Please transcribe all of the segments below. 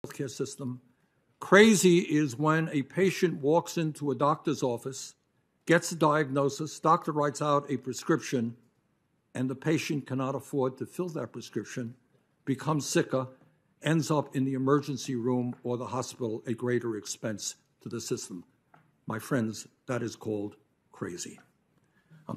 healthcare system. Crazy is when a patient walks into a doctor's office, gets a diagnosis, doctor writes out a prescription, and the patient cannot afford to fill that prescription, becomes sicker, ends up in the emergency room or the hospital at greater expense to the system. My friends, that is called crazy.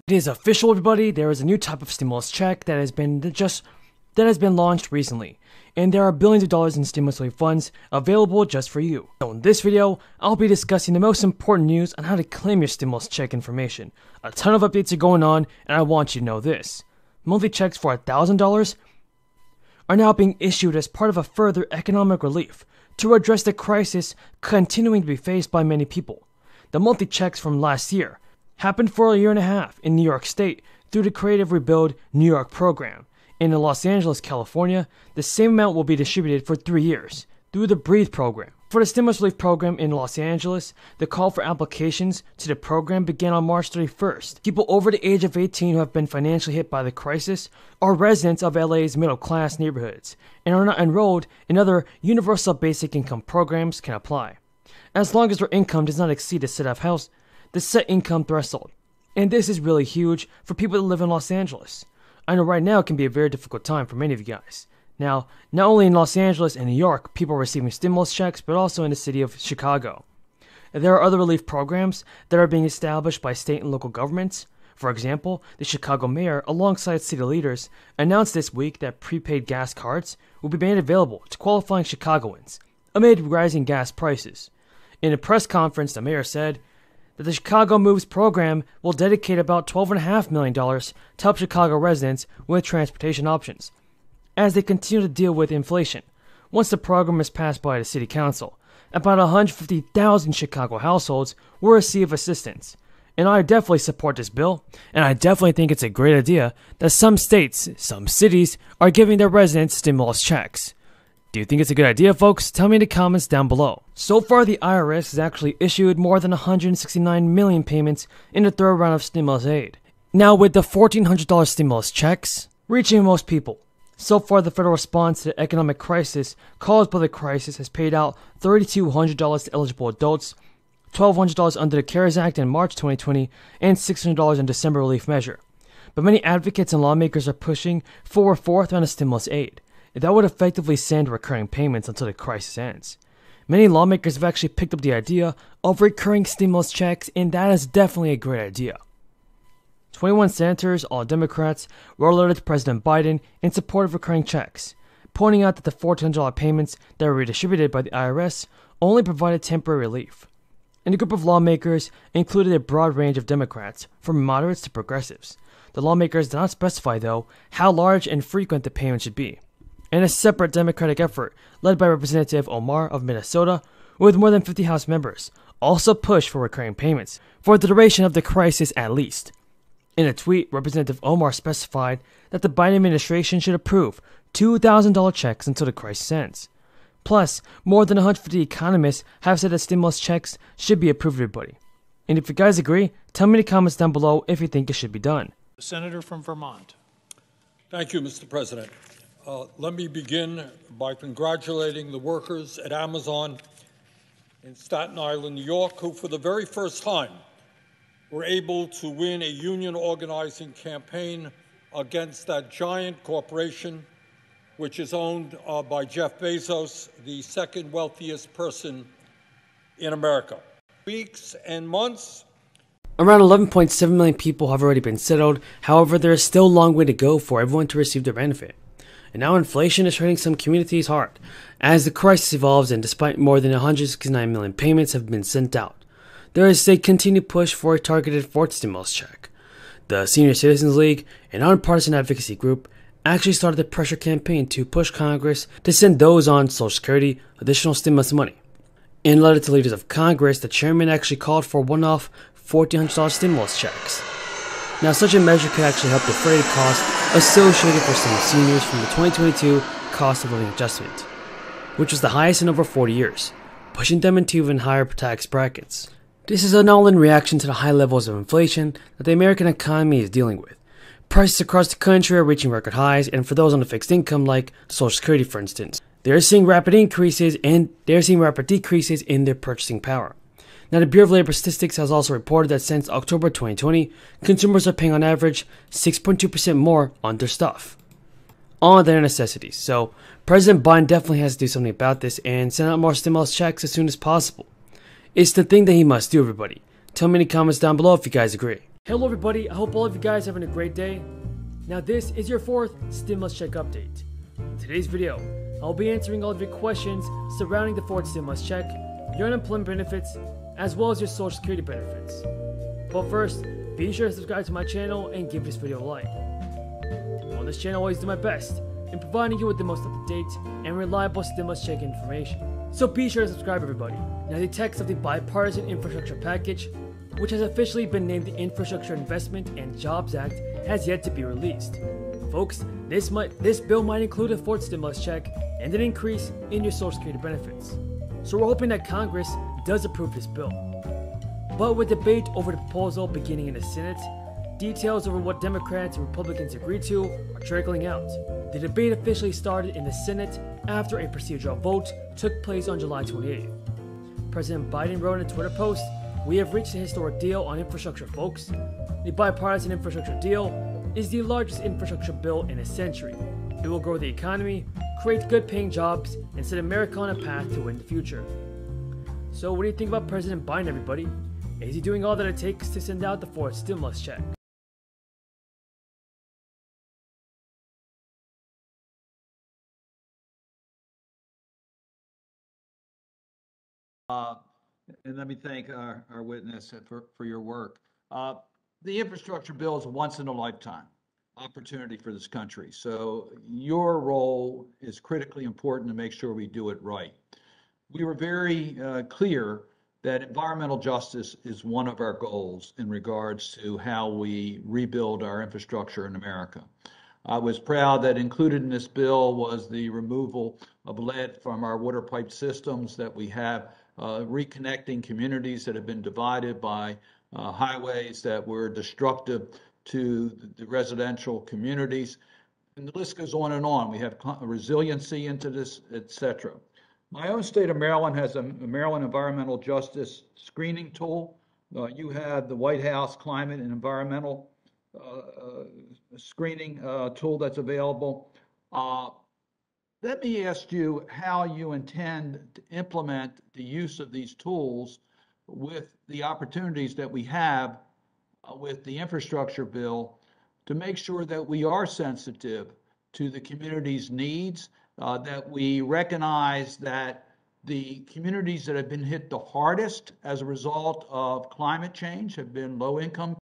It is official, everybody. There is a new type of stimulus check that has been launched recently, and there are billions of dollars in stimulus relief funds available just for you. So in this video, I'll be discussing the most important news on how to claim your stimulus check information. A ton of updates are going on, and I want you to know this. Monthly checks for $1,000 are now being issued as part of a further economic relief to address the crisis continuing to be faced by many people. The monthly checks from last year happened for a year and a half in New York State through the Creative Rebuild New York program. In Los Angeles, California, the same amount will be distributed for 3 years through the Breathe program. For the stimulus relief program in Los Angeles, the call for applications to the program began on March 31st. People over the age of 18 who have been financially hit by the crisis are residents of LA's middle-class neighborhoods and are not enrolled in other universal basic income programs can apply, as long as their income does not exceed the set income threshold. And this is really huge for people that live in Los Angeles. I know right now it can be a very difficult time for many of you guys. Now, not only in Los Angeles and New York, people are receiving stimulus checks, but also in the city of Chicago. There are other relief programs that are being established by state and local governments. For example, the Chicago mayor, alongside city leaders, announced this week that prepaid gas cards will be made available to qualifying Chicagoans amid rising gas prices. In a press conference, the mayor said that the Chicago Moves program will dedicate about $12.5 million to help Chicago residents with transportation options as they continue to deal with inflation. Once the program is passed by the city council, about 150,000 Chicago households will receive assistance. And I definitely support this bill, and I definitely think it's a great idea that some states, some cities, are giving their residents stimulus checks. Do you think it's a good idea, folks? Tell me in the comments down below. So far, the IRS has actually issued more than 169 million payments in the third round of stimulus aid. Now, with the $1,400 stimulus checks reaching most people, so far the federal response to the economic crisis caused by the crisis has paid out $3,200 to eligible adults, $1,200 under the CARES Act in March 2020, and $600 in December relief measure. But many advocates and lawmakers are pushing for a fourth round of stimulus aid. That would effectively send recurring payments until the crisis ends. Many lawmakers have actually picked up the idea of recurring stimulus checks, and that is definitely a great idea. 21 senators, all Democrats, wrote a letter to President Biden in support of recurring checks, pointing out that the $1,400 payments that were redistributed by the IRS only provided temporary relief. And the group of lawmakers included a broad range of Democrats, from moderates to progressives. The lawmakers did not specify, though, how large and frequent the payment should be. And a separate Democratic effort, led by Representative Omar of Minnesota, with more than 50 House members, also pushed for recurring payments, for the duration of the crisis at least. In a tweet, Representative Omar specified that the Biden administration should approve $2,000 checks until the crisis ends. Plus, more than 150 economists have said that stimulus checks should be approved for everybody. And if you guys agree, tell me in the comments down below if you think it should be done. The Senator from Vermont. Thank you, Mr. President. Let me begin by congratulating the workers at Amazon in Staten Island, New York, who for the very first time were able to win a union organizing campaign against that giant corporation, which is owned by Jeff Bezos, the second wealthiest person in America. Weeks and months. Around 11.7 million people have already been settled. However, there is still a long way to go for everyone to receive their benefit. And now inflation is hurting some communities hard as the crisis evolves, and despite more than 169 million payments have been sent out, there is a continued push for a targeted fourth stimulus check. The Senior Citizens League, an nonpartisan advocacy group, actually started a pressure campaign to push Congress to send those on Social Security additional stimulus money. In a letter to leaders of Congress, the chairman actually called for one-off $1,400 stimulus checks. Now, such a measure could actually help defray the costs associated for some seniors from the 2022 cost of living adjustment, which was the highest in over 40 years, pushing them into even higher tax brackets. This is an all-in reaction to the high levels of inflation that the American economy is dealing with. Prices across the country are reaching record highs, and for those on a fixed income like Social Security for instance, they're seeing rapid decreases in their purchasing power. Now, the Bureau of Labor Statistics has also reported that since October 2020, consumers are paying on average 6.2% more on their stuff, on their necessities. So President Biden definitely has to do something about this and send out more stimulus checks as soon as possible. It's the thing that he must do, everybody. Tell me in the comments down below if you guys agree. Hello everybody, I hope all of you guys are having a great day. Now this is your 4th stimulus check update. In today's video, I'll be answering all of your questions surrounding the 4th stimulus check, your unemployment benefits, as well as your social security benefits. But first, be sure to subscribe to my channel and give this video a like. On this channel, I always do my best in providing you with the most up-to-date and reliable stimulus check information. So be sure to subscribe, everybody. Now, the text of the bipartisan infrastructure package, which has officially been named the Infrastructure Investment and Jobs Act, has yet to be released. Folks, this bill might include a 4th stimulus check and an increase in your social security benefits. So we're hoping that Congress does approve this bill. But with debate over the proposal beginning in the Senate, details over what Democrats and Republicans agreed to are trickling out. The debate officially started in the Senate after a procedural vote took place on July 28th. President Biden wrote in a Twitter post, "We have reached a historic deal on infrastructure, folks. The bipartisan infrastructure deal is the largest infrastructure bill in a century. It will grow the economy, create good-paying jobs, and set America on a path to win the future." So what do you think about President Biden, everybody? Is he doing all that it takes to send out the 4th stimulus check? And let me thank our witness for your work. The infrastructure bill is a once-in-a-lifetime opportunity for this country. So your role is critically important to make sure we do it right. We were very clear that environmental justice is one of our goals in regards to how we rebuild our infrastructure in America. I was proud that included in this bill was the removal of lead from our water pipe systems, that we have reconnecting communities that have been divided by highways that were destructive to the residential communities. And the list goes on and on. We have resiliency into this, etc. My own state of Maryland has a Maryland Environmental Justice Screening Tool. You have the White House Climate and Environmental Screening tool that's available. Let me ask you how you intend to implement the use of these tools with the opportunities that we have with the infrastructure bill to make sure that we are sensitive to the community's needs, that we recognize that the communities that have been hit the hardest as a result of climate change have been low-income